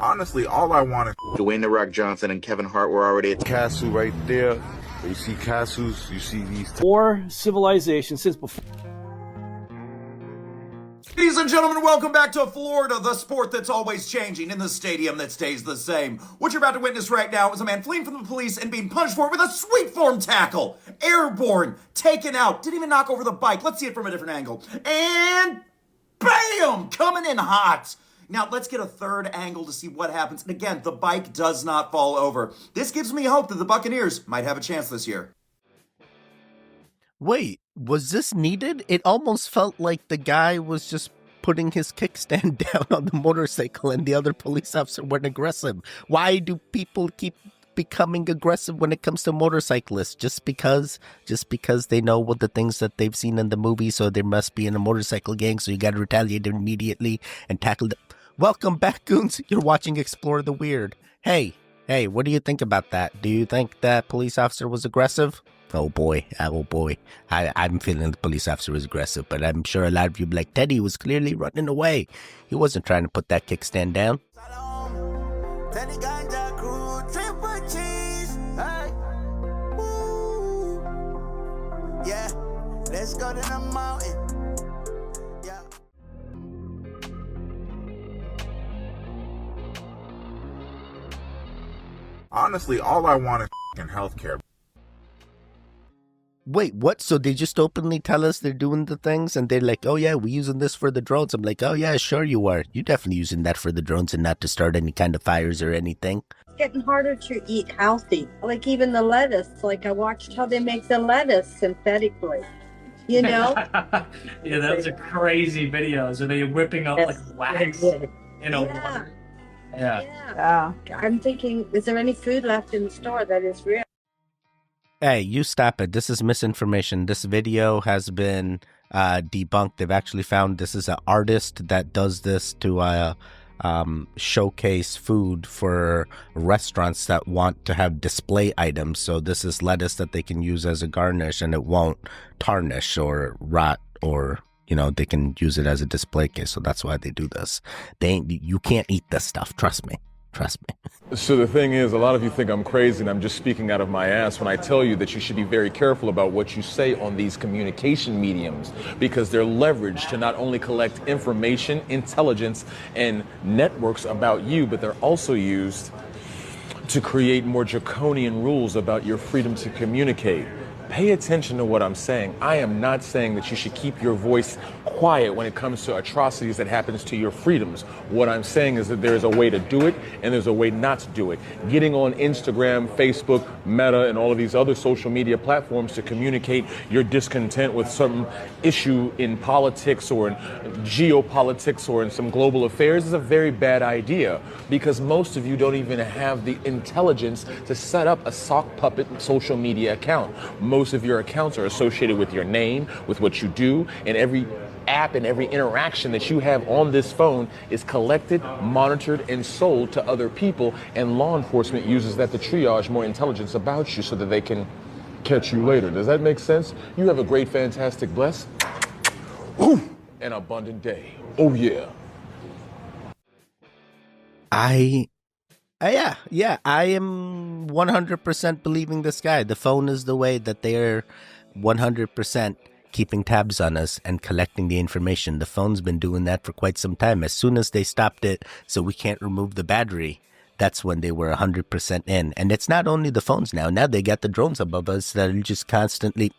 Honestly, all I want is Dwayne "The Rock" Johnson and Kevin Hart were already at castle right there. You see castles, you see these. More civilization since before. Ladies and gentlemen, welcome back to Florida, the sport that's always changing in the stadium that stays the same. What you're about to witness right now is a man fleeing from the police and being punished for it with a sweet form tackle. Airborne, taken out, didn't even knock over the bike. Let's see it from a different angle. And bam! Coming in hot. Now, let's get a third angle to see what happens. And again, the bike does not fall over. This gives me hope that the Buccaneers might have a chance this year. Wait, was this needed? It almost felt like the guy was just putting his kickstand down on the motorcycle and the other police officer weren't aggressive. Why do people keep becoming aggressive when it comes to motorcyclists? Just because they know what the things that they've seen in the movie, so there must be in a motorcycle gang, so you got to retaliate immediately and tackle them. Welcome back, goons. You're watching Explore the Weird. Hey, what do you think about that? Do you think that police officer was aggressive? Oh boy. I'm feeling the police officer was aggressive, but I'm sure a lot of you be like, Teddy was clearly running away. He wasn't trying to put that kickstand down. Yeah, let's go to the mountain. honestly, all I want is healthcare. Wait, what? So they just openly tell us they're doing the things and they're like, oh yeah, we're using this for the drones. I'm like, oh yeah, sure you are. You're definitely using that for the drones and not to start any kind of fires or anything. It's getting harder to eat healthy. Like even the lettuce, like I watched how they make the lettuce synthetically. You know? Yeah, those are crazy videos. Are they whipping up like wax? Yeah. Yeah. I'm thinking, is there any food left in the store that is real? Hey, you stop it. This is misinformation. This video has been debunked. They've actually found this is an artist that does this to showcase food for restaurants that want to have display items. So this is lettuce that they can use as a garnish and it won't tarnish or rot, or you know, they can use it as a display case. So that's why they do this. You can't eat this stuff. Trust me. So the thing is, a lot of you think I'm crazy and I'm just speaking out of my ass when I tell you that you should be very careful about what you say on these communication mediums, because they're leveraged to not only collect information, intelligence, and networks about you, but they're also used to create more draconian rules about your freedom to communicate. Pay attention to what I'm saying. I am not saying that you should keep your voice quiet when it comes to atrocities that happens to your freedoms. What I'm saying is that there is a way to do it and there's a way not to do it. Getting on Instagram, Facebook, Meta, and all of these other social media platforms to communicate your discontent with some issue in politics or in geopolitics or in some global affairs is a very bad idea, because most of you don't even have the intelligence to set up a sock puppet social media account. Most of your accounts are associated with your name, with what you do, and every app and every interaction that you have on this phone is collected, monitored, and sold to other people, and law enforcement uses that to triage more intelligence about you so that they can catch you later. Does that make sense? You have a great, fantastic, blessed, and abundant day. Oh yeah. I am 100% believing this guy. The phone is the way that they're 100% keeping tabs on us and collecting the information. The phone's been doing that for quite some time. As soon as they stopped it so we can't remove the battery, that's when they were 100% in. And it's not only the phones now. Now they got the drones above us that are just constantly,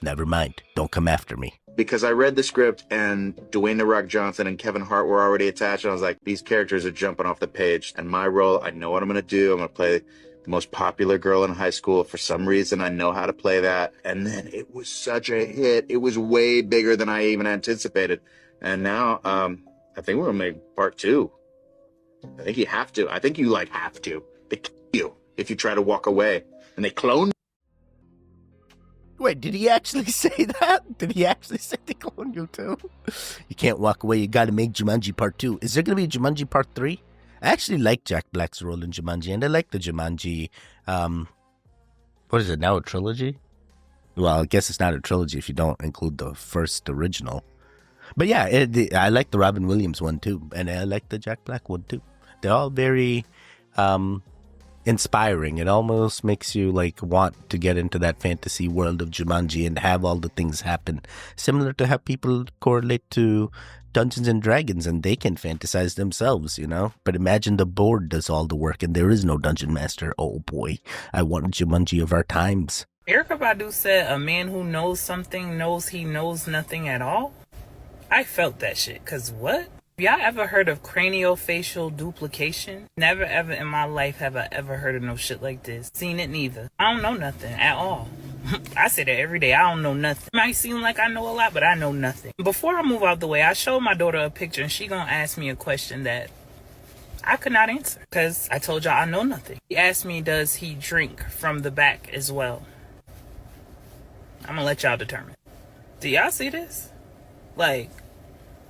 never mind, don't come after me. Because I read the script and Dwayne "The Rock" Johnson and Kevin Hart were already attached, and I was like, these characters are jumping off the page. And my role, I know what I'm going to do. I'm going to play the most popular girl in high school. For some reason, I know how to play that. And then it was such a hit. It was way bigger than I even anticipated. And now, I think we're going to make part 2. I think you have to. I think you, have to. They kill you if you try to walk away. And they clone. Wait, did he actually say that? Did he actually say they clone you too? You can't walk away. You got to make Jumanji Part 2. Is there going to be a Jumanji Part 3? I actually like Jack Black's role in Jumanji, and I like the Jumanji, what is it now, a trilogy? Well, I guess it's not a trilogy if you don't include the first original. But yeah, I like the Robin Williams one too, and I like the Jack Black one too. They're all very inspiring. It almost makes you like want to get into that fantasy world of Jumanji and have all the things happen. Similar to how people correlate to Dungeons and Dragons, and they can fantasize themselves, you know? But imagine the board does all the work and there is no dungeon master. Oh boy, I want Jumanji of our times. Erykah Badu said a man who knows something knows he knows nothing at all. I felt that shit, cause what? Y'all ever heard of craniofacial duplication? Never ever in my life have I ever heard of no shit like this. Seen it neither. I don't know nothing at all. I say that every day. I don't know nothing. It might seem like I know a lot, but I know nothing. Before I move out the way, I showed my daughter a picture and she gonna ask me a question that I could not answer because I told y'all I know nothing. He asked me, does he drink from the back as well? I'm gonna let y'all determine. Do y'all see this? Like,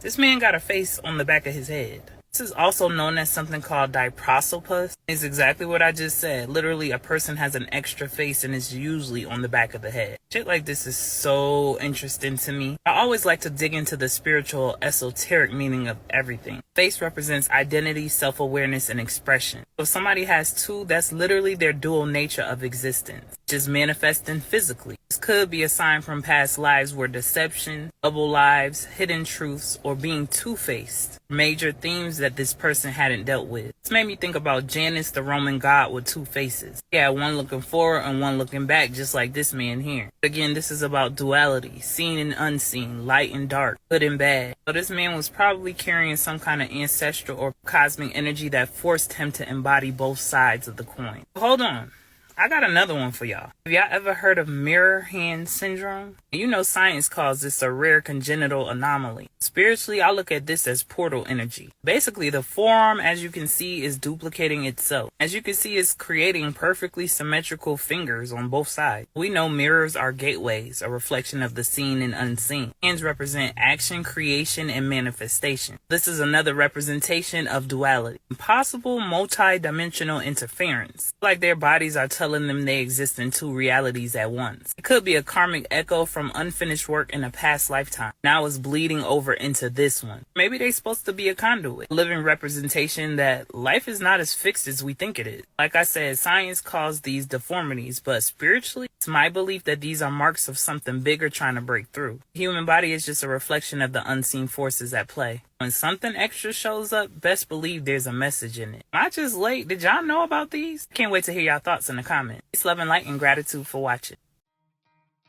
this man got a face on the back of his head. This is also known as something called diprosopus. It's exactly what I just said. Literally, a person has an extra face and it's usually on the back of the head. Shit like this is so interesting to me. I always like to dig into the spiritual, esoteric meaning of everything. Face represents identity, self-awareness, and expression. If somebody has two, that's literally their dual nature of existence, just manifesting physically. This could be a sign from past lives where deception, double lives, hidden truths, or being two-faced. Major themes that this person hadn't dealt with. This made me think about Janus, the Roman god with two faces. Yeah, one looking forward and one looking back, just like this man here. Again, this is about duality, seen and unseen, light and dark, good and bad. So this man was probably carrying some kind of ancestral or cosmic energy that forced him to embody both sides of the coin. Hold on. I got another one for y'all. Have y'all ever heard of mirror hand syndrome? You know science calls this a rare congenital anomaly. Spiritually, I look at this as portal energy. Basically, the forearm, as you can see, is duplicating itself. As you can see, it's creating perfectly symmetrical fingers on both sides. We know mirrors are gateways, a reflection of the seen and unseen. Hands represent action, creation, and manifestation. This is another representation of duality. Possible multi-dimensional interference. Like their bodies are telling them they exist in two realities at once. It could be a karmic echo from unfinished work in a past lifetime. Now it's bleeding over into this one. Maybe they're supposed to be a conduit, a living representation that life is not as fixed as we think it is. Like I said, science calls these deformities, but spiritually, it's my belief that these are marks of something bigger trying to break through. The human body is just a reflection of the unseen forces at play. When something extra shows up, best believe there's a message in it. Not just late. Did y'all know about these? Can't wait to hear y'all thoughts in the comments. Peace, love, and light, and gratitude for watching.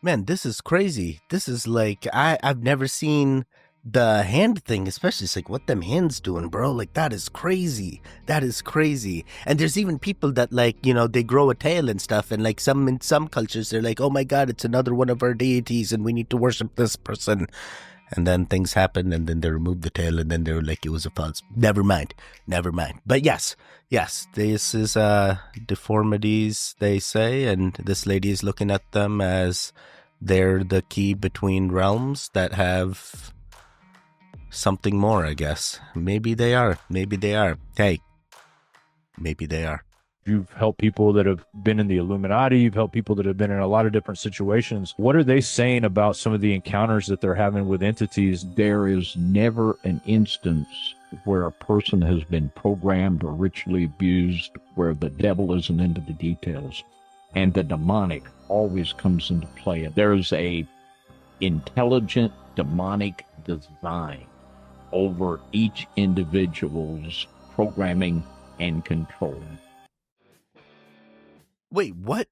Man, this is crazy. This is like, I've never seen the hand thing, especially. It's like, what them hands doing, bro? Like, that is crazy. That is crazy. And there's even people that, like, you know, they grow a tail and stuff, and like in some cultures, they're like, oh my god, it's another one of our deities and we need to worship this person. And then things happen, and then they remove the tail, and then they're like, it was a false. Never mind. But yes, this is deformities, they say, and this lady is looking at them as they're the key between realms that have something more, I guess. Maybe they are. Hey, maybe they are. You've helped people that have been in the Illuminati. You've helped people that have been in a lot of different situations. What are they saying about some of the encounters that they're having with entities? There is never an instance where a person has been programmed or ritually abused where the devil isn't into the details. And the demonic always comes into play. There's a intelligent demonic design over each individual's programming and control. Wait, what?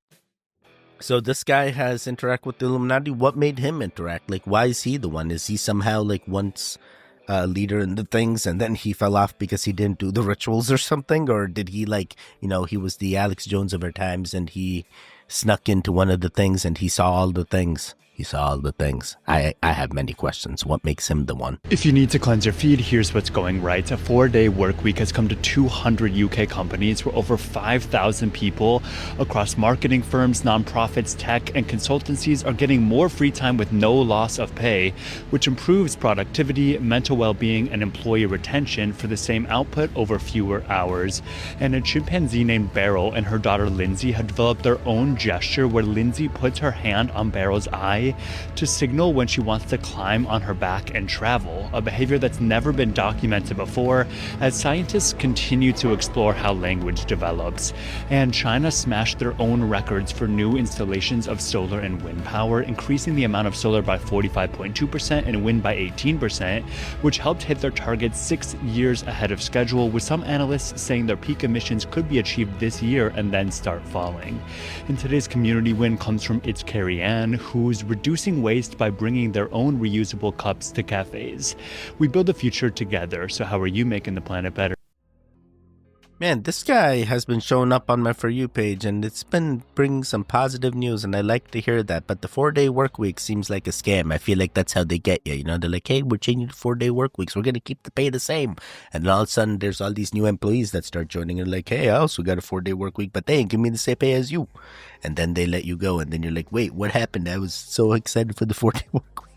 So this guy has interact with the Illuminati? What made him interact? Like, why is he the one? Is he somehow, like, once a leader in the things, and then he fell off because he didn't do the rituals or something? Or did he, like, you know, he was the Alex Jones of our times, and he snuck into one of the things, and he saw all the things? He saw all the things. I have many questions. What makes him the one? If you need to cleanse your feed, here's what's going right. A 4-day work week has come to 200 UK companies where over 5,000 people across marketing firms, nonprofits, tech, and consultancies are getting more free time with no loss of pay, which improves productivity, mental well-being, and employee retention for the same output over fewer hours. And a chimpanzee named Beryl and her daughter Lindsay have developed their own gesture where Lindsay puts her hand on Beryl's eye belly to signal when she wants to climb on her back and travel, a behavior that's never been documented before as scientists continue to explore how language develops. And China smashed their own records for new installations of solar and wind power, increasing the amount of solar by 45.2% and wind by 18%, which helped hit their target 6 years ahead of schedule, with some analysts saying their peak emissions could be achieved this year and then start falling. And today's community win comes from It's Carrie Ann, who's reducing waste by bringing their own reusable cups to cafes. We build a future together, so how are you making the planet better? Man, this guy has been showing up on my For You page, and it's been bringing some positive news, and I like to hear that. But the 4-day work week seems like a scam. I feel like that's how they get you. You know, they're like, hey, we're changing to 4-day work weeks. We're going to keep the pay the same. And then all of a sudden, there's all these new employees that start joining, and like, hey, I also got a 4-day work week, but they ain't giving me the same pay as you. And then they let you go, and then you're like, wait, what happened? I was so excited for the 4-day work week.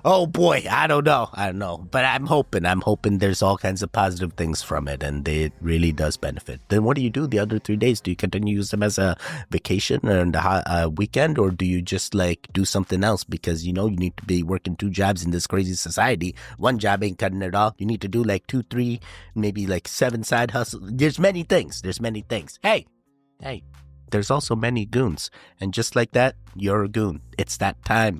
Oh boy, I don't know, but I'm hoping there's all kinds of positive things from it, and it really does benefit. Then what do you do the other 3 days? Do you continue to use them as a vacation and a weekend, or do you just like do something else because you know you need to be working 2 jobs in this crazy society? 1 job ain't cutting it all. You need to do like 2, 3, maybe like 7 side hustles. There's many things. Hey. There's also many goons. And just like that, you're a goon. It's that time.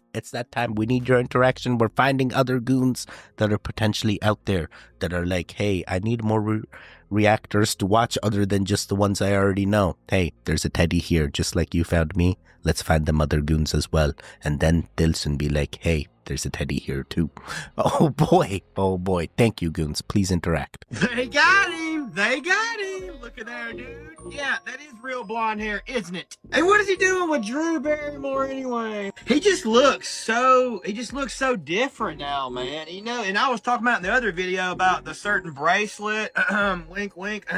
We need your interaction. We're finding other goons that are potentially out there that are like, hey, I need more reactors to watch other than just the ones I already know. Hey, there's a Teddy here, just like you found me. Let's find them other goons as well. And then they'll soon be like, hey, there's a Teddy here too. Oh boy. Thank you, goons. Please interact. They got him. Look at there, dude. Yeah, that is real blonde hair, isn't it? Hey, what is he doing with Drew Barrymore anyway? He just looks so different now, man. You know, and I was talking about in the other video about the certain bracelet. Wink, wink.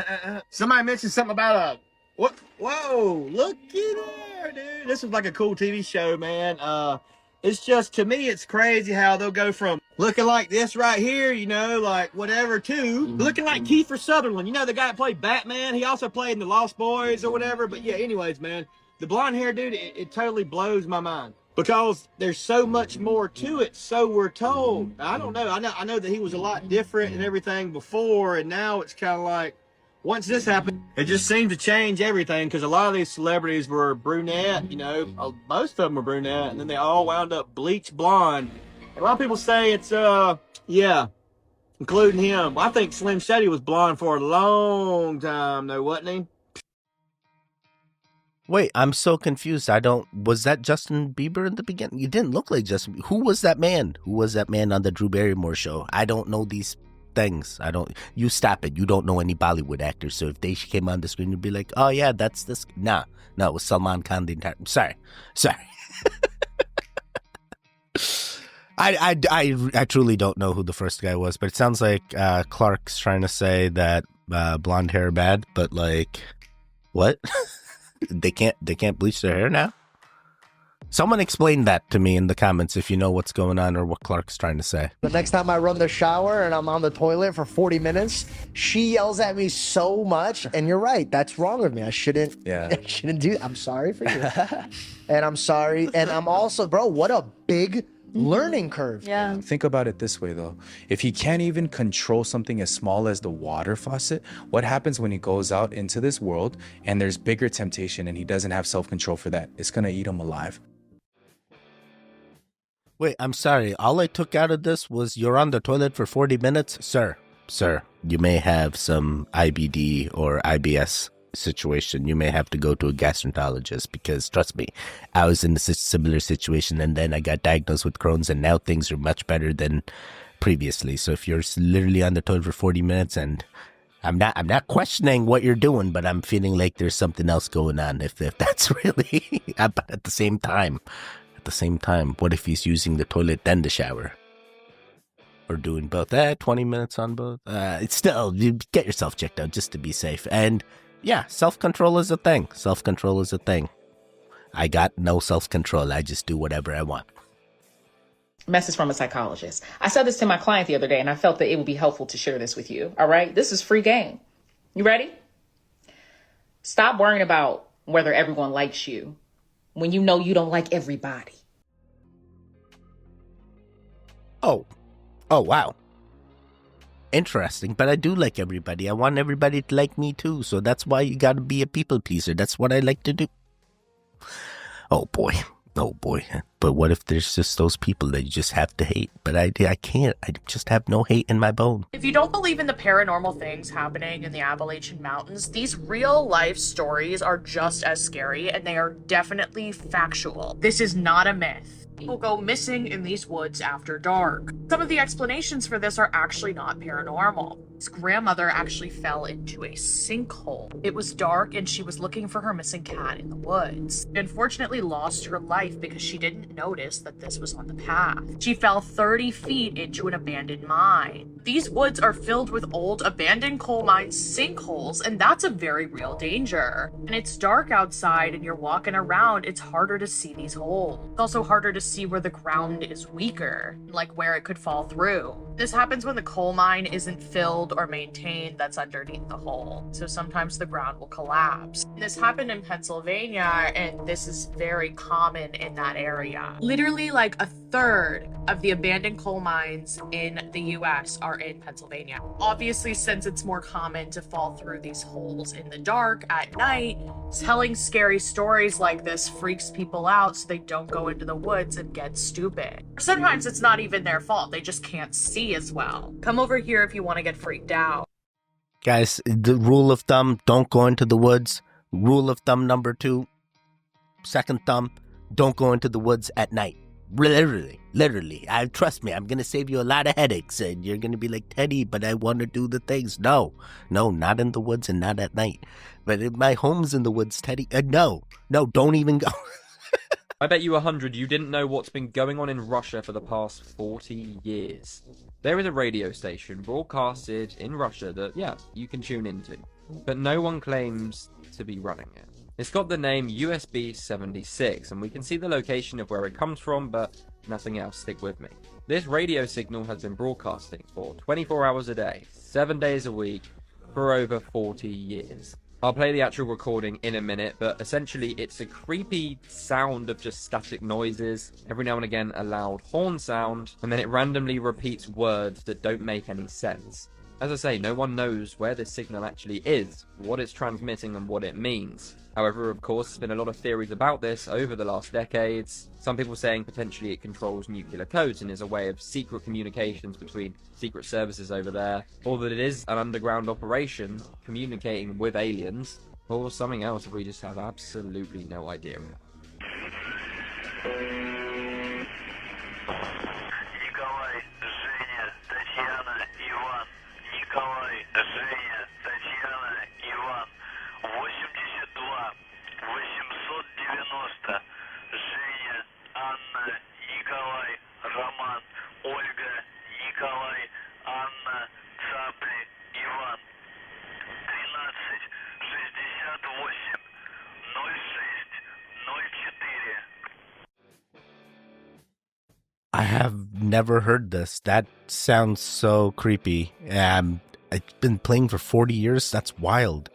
Somebody mentioned something about a what? Whoa, looky there, dude. This was like a cool TV show, man. It's just, to me, it's crazy how they'll go from looking like this right here, you know, like whatever, to looking like Kiefer Sutherland. You know, the guy that played Batman? He also played in The Lost Boys or whatever. But yeah, anyways, man, the blonde hair, dude, it totally blows my mind. Because there's so much more to it, so we're told. I don't know. I know that he was a lot different and everything before, and now it's kind of like, once this happened, it just seemed to change everything, because a lot of these celebrities were brunette, you know, most of them were brunette, and then they all wound up bleach blonde. And a lot of people say it's, yeah, including him. I think Slim Shady was blonde for a long time, though, wasn't he? Wait, I'm so confused. Was that Justin Bieber in the beginning? You didn't look like Justin. Who was that man? Who was that man on the Drew Barrymore show? I don't know these things. You stop it. You don't know any Bollywood actors. So if they came on the screen, you'd be like, oh yeah, that's this. No, it was Salman Khan the entire. Sorry. I truly don't know who the first guy was, but it sounds like Clark's trying to say that blonde hair bad, but like, what? They can't bleach their hair now? Someone explain that to me in the comments if you know what's going on or what Clark's trying to say. The next time I run the shower and I'm on the toilet for 40 minutes, she yells at me so much. And you're right, that's wrong with me. I shouldn't do. I'm sorry for you. And I'm sorry. And I'm also, bro, what a big learning curve. Yeah. Think about it this way, though. If he can't even control something as small as the water faucet, what happens when he goes out into this world and there's bigger temptation and he doesn't have self-control for that? It's going to eat him alive. Wait, I'm sorry. All I took out of this was you're on the toilet for 40 minutes? Sir, you may have some IBD or IBS situation. You may have to go to a gastroenterologist because, trust me, I was in a similar situation and then I got diagnosed with Crohn's and now things are much better than previously. So if you're literally on the toilet for 40 minutes and I'm not questioning what you're doing, but I'm feeling like there's something else going on if that's really at the same time. At the same time, what if he's using the toilet then the shower? Or doing both? 20 minutes on both? It's still, you get yourself checked out just to be safe. And yeah, self-control is a thing. Self-control is a thing. I got no self-control. I just do whatever I want. Message from a psychologist. I said this to my client the other day, and I felt that it would be helpful to share this with you. All right? This is free game. You ready? Stop worrying about whether everyone likes you when you know you don't like everybody. Oh, wow. Interesting, but I do like everybody. I want everybody to like me too, so that's why you gotta be a people pleaser. That's what I like to do. Oh boy. But what if there's just those people that you just have to hate? But I can't. I just have no hate in my bone. If you don't believe in the paranormal things happening in the Appalachian Mountains, these real life stories are just as scary, and they are definitely factual. This is not a myth. People go missing in these woods after dark. Some of the explanations for this are actually not paranormal. His grandmother actually fell into a sinkhole. It was dark and she was looking for her missing cat in the woods. She unfortunately lost her life because she didn't notice that this was on the path. She fell 30 feet into an abandoned mine. These woods are filled with old abandoned coal mine sinkholes, and that's a very real danger. And it's dark outside and you're walking around, it's harder to see these holes. It's also harder to see where the ground is weaker, like where it could fall through. This happens when the coal mine isn't filled or maintained that's underneath the hole, so sometimes the ground will collapse. This happened in Pennsylvania, and this is very common in that area. Literally like a third of the abandoned coal mines in the US are in Pennsylvania. Obviously, since it's more common to fall through these holes in the dark at night, telling scary stories like this freaks people out so they don't go into the woods and get stupid. Sometimes it's not even their fault, they just can't see as well. Come over here if you want to get freaked out. Guys, the rule of thumb, don't go into the woods. Rule of thumb number 2, second thumb, don't go into the woods at night. Literally. Trust me, I'm going to save you a lot of headaches, and you're going to be like, Teddy, but I want to do the things. No, not in the woods and not at night. But if my home's in the woods, Teddy, no, don't even go. I bet you 100 you didn't know what's been going on in Russia for the past 40 years. There is a radio station broadcasted in Russia that, yeah, you can tune into, but no one claims to be running it. It's got the name USB 76, and we can see the location of where it comes from, but nothing else. Stick with me. This radio signal has been broadcasting for 24 hours a day, 7 days a week, for over 40 years. I'll play the actual recording in a minute, but essentially it's a creepy sound of just static noises, every now and again a loud horn sound, and then it randomly repeats words that don't make any sense. As I say, no one knows where this signal actually is, what it's transmitting and what it means. However, of course, there's been a lot of theories about this over the last decades. Some people saying potentially it controls nuclear codes and is a way of secret communications between secret services over there, or that it is an underground operation communicating with aliens, or something else we just have absolutely no idea. I have never heard this. That sounds so creepy. It's been playing for 40 years. That's wild.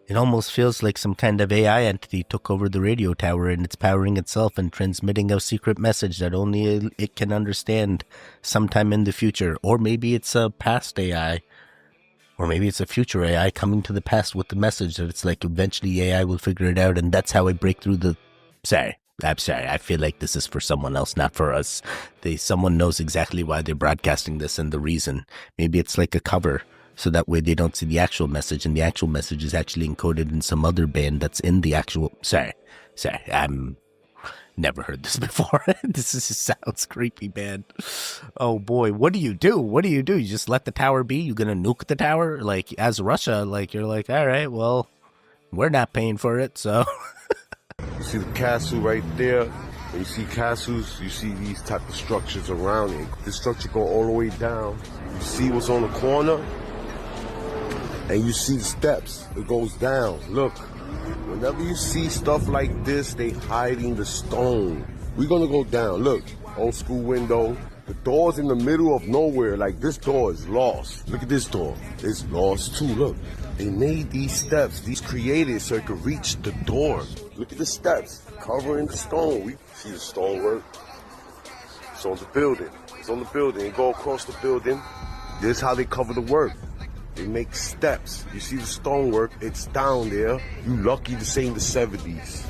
It almost feels like some kind of AI entity took over the radio tower and it's powering itself and transmitting a secret message that only it can understand sometime in the future. Or maybe it's a past AI. Or maybe it's a future AI coming to the past with the message that it's like eventually AI will figure it out and that's how I break through the... I'm sorry. I feel like this is for someone else, not for us. Someone knows exactly why they're broadcasting this and the reason. Maybe it's like a cover, so that way they don't see the actual message, and the actual message is actually encoded in some other band that's in the actual... Sorry. I'm... Never heard this before. This sounds creepy, man. Oh boy, what do you do? You just let the tower be? You gonna nuke the tower? Like, as Russia, like, you're like, alright, well, we're not paying for it, so... You see the castle right there. When you see castles, you see these type of structures around it. This structure go all the way down. You see what's on the corner, and you see the steps. It goes down. Look, whenever you see stuff like this, they hiding the stone. We're gonna go down. Look, old school window. The door's in the middle of nowhere. Like, this door is lost. Look at this door. It's lost too. Look, they made these steps. These created so it could reach the door. Look at the steps, covering the stone. We see the stonework. It's on the building. It's on the building. You go across the building. This is how they cover the work. They make steps. You see the stonework, it's down there. You lucky this ain't the 70s.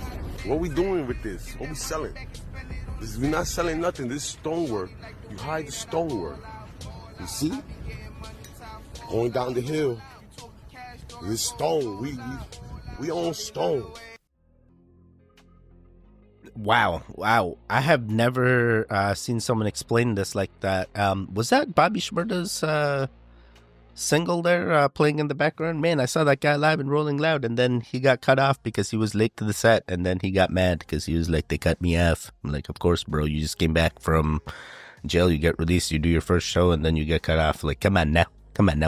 What we doing with this? What we selling? We're not selling nothing. This is stonework. You hide the stonework. You see? Going down the hill. This stone. We own stone. Wow. I have never seen someone explain this like that. Was that Bobby Shmurda's single there playing in the background? Man, I saw that guy live and Rolling Loud, and then he got cut off because he was late to the set, and then he got mad because he was like, they cut me off. I'm like, of course, bro, you just came back from jail, you get released, you do your first show, and then you get cut off. Like, come on now,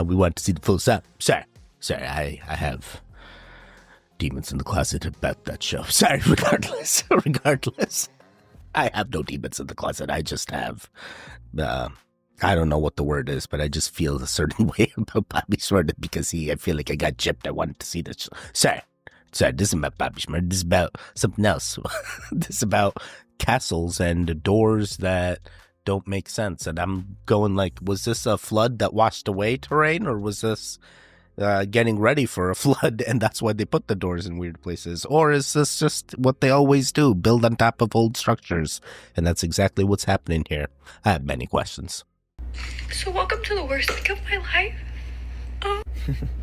we want to see the full sound. Sorry, I have demons in the closet about that show. Sorry, regardless. I have no demons in the closet. I just have, I don't know what the word is, but I just feel a certain way about Bobby Shmurda because I feel like I got gypped. I wanted to see this show. Sorry, this isn't about Bobby Shmurda. This is about something else. This is about castles and doors that don't make sense. And I'm going like, was this a flood that washed away terrain, or was this getting ready for a flood, and that's why they put the doors in weird places? Or is this just what they always do, build on top of old structures? And that's exactly what's happening here. I have many questions. So welcome to the worst week of my life.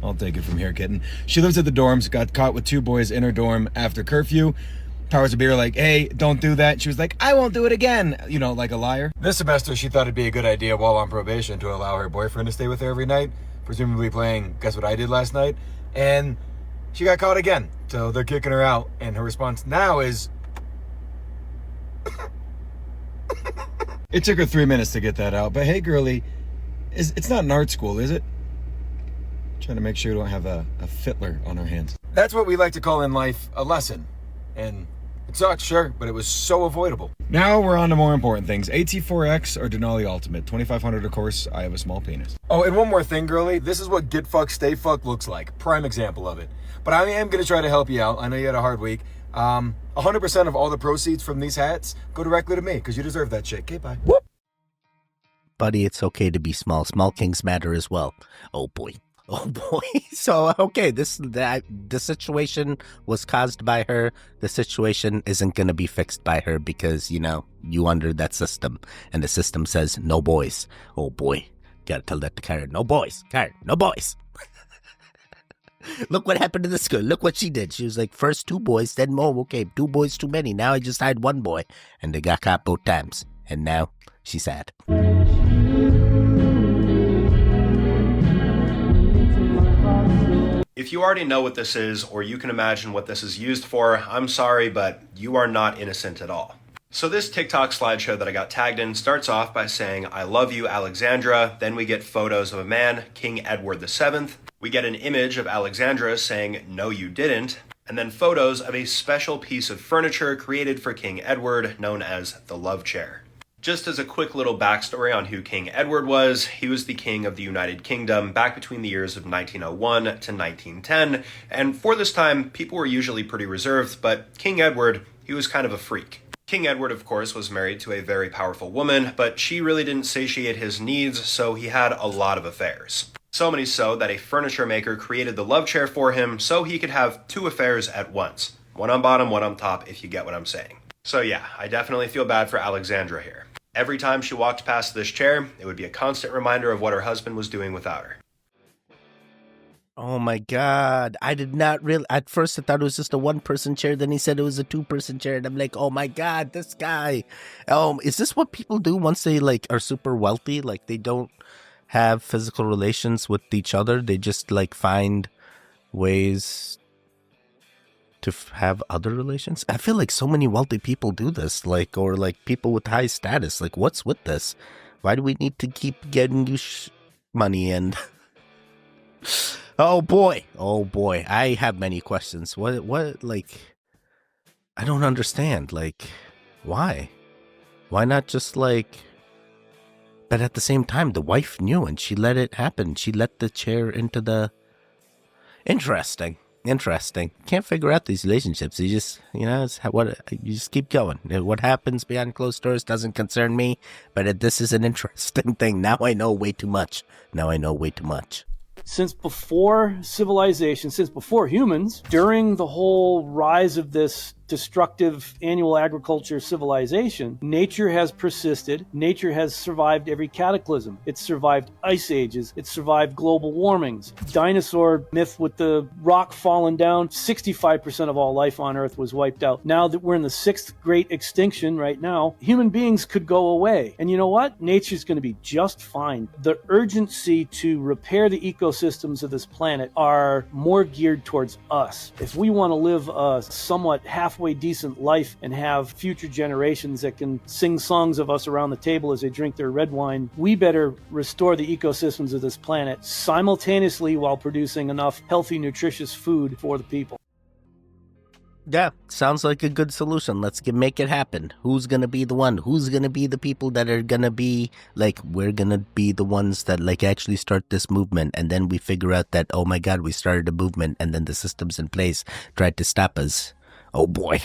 I'll take it from here, kitten. She lives at the dorms, got caught with 2 boys in her dorm after curfew. Powers of be were like, hey, don't do that. She was like, I won't do it again. You know, like a liar. This semester, she thought it'd be a good idea while on probation to allow her boyfriend to stay with her every night, presumably playing Guess What I Did Last Night. And she got caught again. So they're kicking her out. And her response now is... It took her 3 minutes to get that out. But hey, girlie, it's not an art school, is it? Trying to make sure we don't have a fiddler on our hands. That's what we like to call in life a lesson. And it sucks, sure, but it was so avoidable. Now we're on to more important things. AT4X or Denali Ultimate. 2500, of course, I have a small penis. Oh, and one more thing, girlie. This is what Get Fucked, Stay Fucked looks like. Prime example of it. But I am going to try to help you out. I know you had a hard week. 100% of all the proceeds from these hats go directly to me, because you deserve that shit. Okay, bye. Whoop. Buddy, it's okay to be small. Small kings matter as well. Oh boy. So, okay, the situation was caused by her. The situation isn't going to be fixed by her because, you under that system. And the system says, no boys. Oh boy. Gotta tell that to Karen. No boys. Karen, no boys. Look what happened to this girl. Look what she did. She was like, first 2 boys, then more. Okay, 2 boys too many. Now I just had 1 boy. And they got caught both times. And now she's sad. If you already know what this is, or you can imagine what this is used for, I'm sorry, but you are not innocent at all. So this TikTok slideshow that I got tagged in starts off by saying, I love you, Alexandra. Then we get photos of a man, King Edward VII. We get an image of Alexandra saying, no, you didn't. And then photos of a special piece of furniture created for King Edward, known as the love chair. Just as a quick little backstory on who King Edward was, he was the king of the United Kingdom back between the years of 1901 to 1910. And for this time, people were usually pretty reserved, but King Edward, he was kind of a freak. King Edward, of course, was married to a very powerful woman, but she really didn't satiate his needs, so he had a lot of affairs. So many so that a furniture maker created the love chair for him so he could have 2 affairs at once. One on bottom, one on top, if you get what I'm saying. So yeah, I definitely feel bad for Alexandra here. Every time she walked past this chair, it would be a constant reminder of what her husband was doing without her. Oh my God. I did not really, at first I thought it was just a 1-person chair. Then he said it was a 2-person chair. And I'm like, oh my God, this guy. Is this what people do once they are super wealthy? Like they don't have physical relations with each other. They just find ways to have other relations. I feel like so many wealthy people do this, or people with high status. What's with this? Why do we need to keep getting you money and... Oh boy. I have many questions. What, I don't understand. Why? Why not just But at the same time, the wife knew and she let it happen. She let the chair into the... Interesting. Interesting. Can't figure out these relationships. You just, you just keep going. What happens behind closed doors doesn't concern me, but this is an interesting thing. Now I know way too much. Since before civilization, since before humans, during the whole rise of this destructive annual agriculture civilization, nature has persisted. Nature has survived every cataclysm. It's survived ice ages. It's survived global warmings. Dinosaur myth with the rock falling down, 65% of all life on Earth was wiped out. Now that we're in the 6th great extinction right now, human beings could go away. And you know what? Nature's going to be just fine. The urgency to repair the ecosystems of this planet are more geared towards us. If we want to live a somewhat halfway decent life and have future generations that can sing songs of us around the table as they drink their red wine, we better restore the ecosystems of this planet simultaneously while producing enough healthy, nutritious food for the people. Yeah, sounds like a good solution. Let's make it happen. Who's going to be the one? Who's going to be the people that are going to be, we're going to be the ones that, actually start this movement, and then we figure out that, oh my God, we started a movement, and then the systems in place tried to stop us. Oh boy.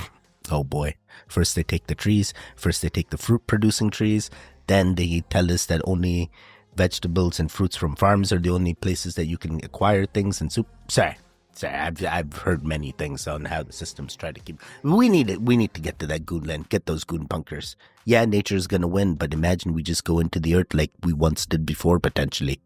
First they take the trees, first they take the fruit-producing trees, then they tell us that only vegetables and fruits from farms are the only places that you can acquire things and soup. Sorry, I've heard many things on how the systems try to keep. We need to get to that goon land, get those goon bunkers. Yeah, nature's gonna win, but imagine we just go into the earth like we once did before, potentially,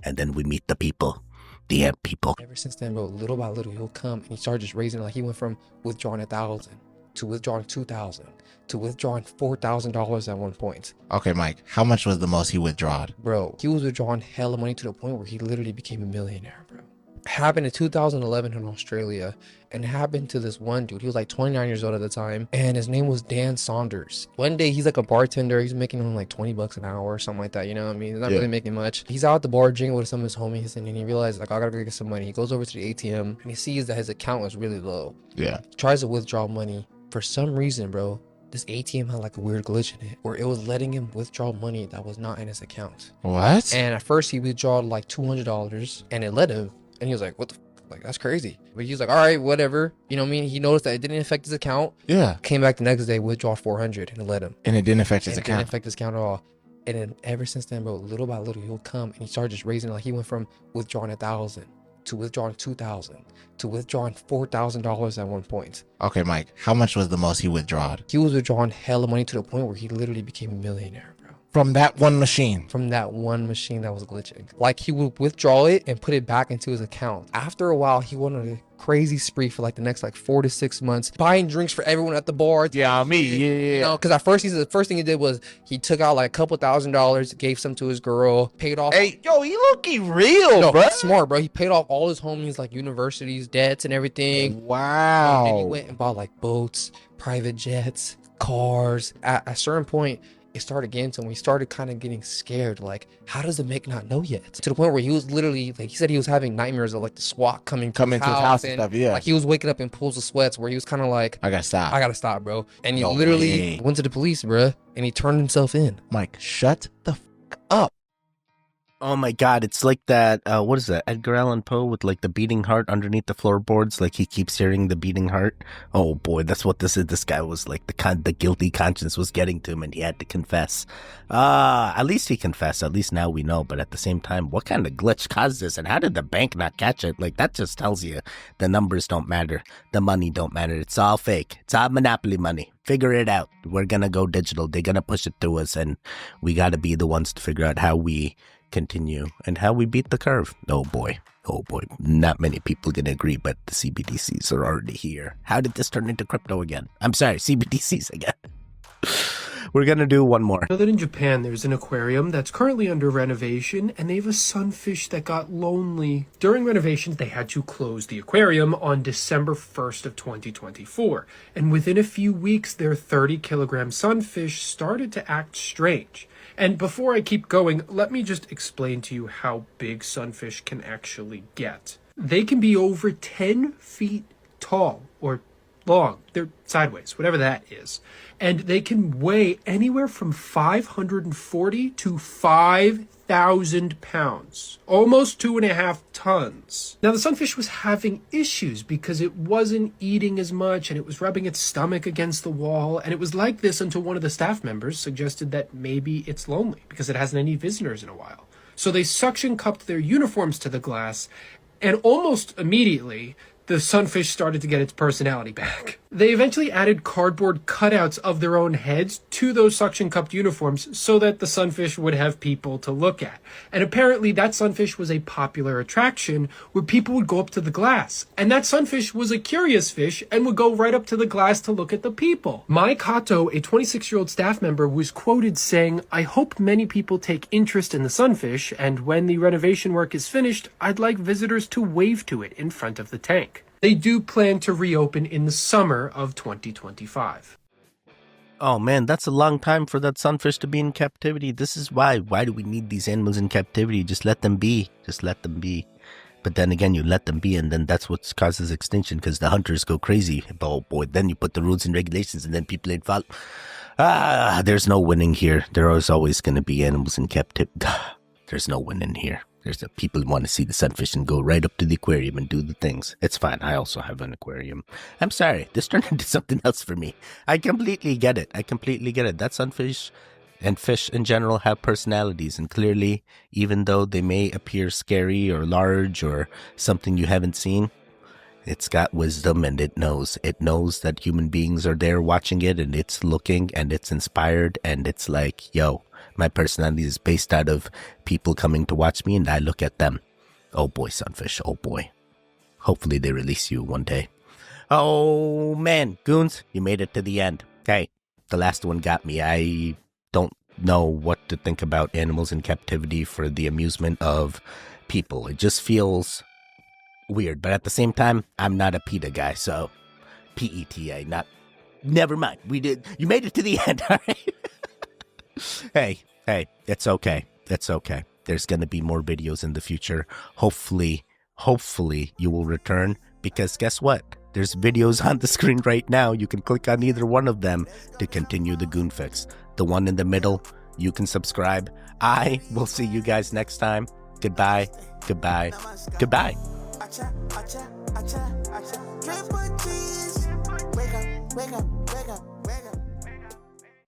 and then we meet the people. The ant people. Ever since then, bro, little by little, he'll come and he started just raising it. He went from withdrawing 1,000 to withdrawing 2,000 to withdrawing $4,000 at one point. Okay, Mike, how much was the most he withdrawed? Bro, he was withdrawing hella money to the point where he literally became a millionaire, bro. Happened in 2011 in Australia, and happened to this one dude. He was 29 years old at the time, and his name was Dan Saunders. One day he's a bartender. He's making only $20 an hour or something like that. You know what I mean? He's not really making much. He's out at the bar drinking with some of his homies, and then he realizes I gotta go get some money. He goes over to the ATM and he sees that his account was really low. Yeah. He tries to withdraw money. For some reason, bro, this ATM had a weird glitch in it where it was letting him withdraw money that was not in his account. What? And at first he withdrew $200, and it let him. And he was like, what the f-? That's crazy. But he was like, all right, whatever. You know what I mean? He noticed that it didn't affect his account. Yeah. Came back the next day, withdraw 400, and it let him. And it didn't affect his It account. didn't affect his account at all. And then ever since then, bro, little by little, he'll come and he started just raising it. He went from withdrawing 1,000 to withdrawing 2,000 to withdrawing $4,000 at one point. Okay, Mike, how much was the most he withdrawed? He was withdrawing hella money to the point where he literally became a millionaire. From that one machine? From that one machine that was glitching. He would withdraw it and put it back into his account. After a while, he went on a crazy spree for the next 4 to 6 months, buying drinks for everyone at the bar. Yeah, me. Yeah. You know, because at first, the first thing he did was he took out a couple $1,000s, gave some to his girl, paid off. Hey, yo, he looking real, bro. Smart, bro. He paid off all his homies, universities, debts, and everything. Wow. And he went and bought boats, private jets, cars. At a certain point, it started getting to him. We started kind of getting scared. How does the Mick not know yet? To the point where he was literally, he said he was having nightmares of the SWAT coming to his house and stuff, yeah. He was waking up in pools of sweats where he was kind of I gotta stop, bro. And he literally went to the police, bro, and he turned himself in. Mike, shut the f up. Oh my God, it's like that, what is that, Edgar Allan Poe with the beating heart underneath the floorboards, he keeps hearing the beating heart. Oh boy, that's what this is. This guy was the guilty conscience was getting to him and he had to confess. At least he confessed, at least now we know, but at the same time, what kind of glitch caused this and how did the bank not catch it? That just tells you the numbers don't matter, the money don't matter, it's all fake, it's all monopoly money. Figure it out. We're gonna go digital, they're gonna push it to us, and we gotta be the ones to figure out how we continue and how we beat the curve. Oh boy, not many people gonna agree, but the CBDCs are already here. How did this turn into crypto again? I'm sorry, CBDCs again. We're gonna do one more. I know that in Japan there's an aquarium that's currently under renovation, and they have a sunfish that got lonely. During renovations, they had to close the aquarium on December 1st of 2024, and within a few weeks, their 30-kilogram sunfish started to act strange. And before I keep going, let me just explain to you how big sunfish can actually get. They can be over 10 feet tall, or long. They're sideways, whatever that is. And they can weigh anywhere from 540 to 5,000 pounds, almost 2.5 tons. Now, the sunfish was having issues because it wasn't eating as much and it was rubbing its stomach against the wall. And it was like this until one of the staff members suggested that maybe it's lonely because it hasn't any visitors in a while. So they suction cupped their uniforms to the glass, and almost immediately, the sunfish started to get its personality back. They eventually added cardboard cutouts of their own heads to those suction cupped uniforms so that the sunfish would have people to look at. And apparently that sunfish was a popular attraction where people would go up to the glass. And that sunfish was a curious fish and would go right up to the glass to look at the people. Mai Kato, a 26-year-old staff member, was quoted saying, "I hope many people take interest in the sunfish, and when the renovation work is finished, I'd like visitors to wave to it in front of the tank." They do plan to reopen in the summer of 2025. Oh man, that's a long time for that sunfish to be in captivity. This is why. Why do we need these animals in captivity? Just let them be. Just let them be. But then again, you let them be, and then that's what causes extinction, because the hunters go crazy. Oh boy, then you put the rules and regulations, and then people ain't follow. There's no winning here. There is always going to be animals in captivity. There's no winning here. There's the people who want to see the sunfish and go right up to the aquarium and do the things. It's fine. I also have an aquarium. I'm sorry. This turned into something else for me. I completely get it. That sunfish and fish in general have personalities. And clearly, even though they may appear scary or large or something you haven't seen, it's got wisdom and it knows. It knows that human beings are there watching it, and it's looking and it's inspired, and it's like, yo, my personality is based out of people coming to watch me, and I look at them. Oh boy, sunfish. Oh boy. Hopefully they release you one day. Oh man, goons, you made it to the end. Okay, the last one got me. I don't know what to think about animals in captivity for the amusement of people. It just feels weird, but at the same time, I'm not a PETA guy, so PETA, never mind. You made it to the end, all right? Hey, it's okay. It's okay. There's going to be more videos in the future. Hopefully you will return, because guess what? There's videos on the screen right now. You can click on either one of them to continue the Goon Fix. The one in the middle, you can subscribe. I will see you guys next time. Goodbye. Goodbye. Goodbye. Wake up.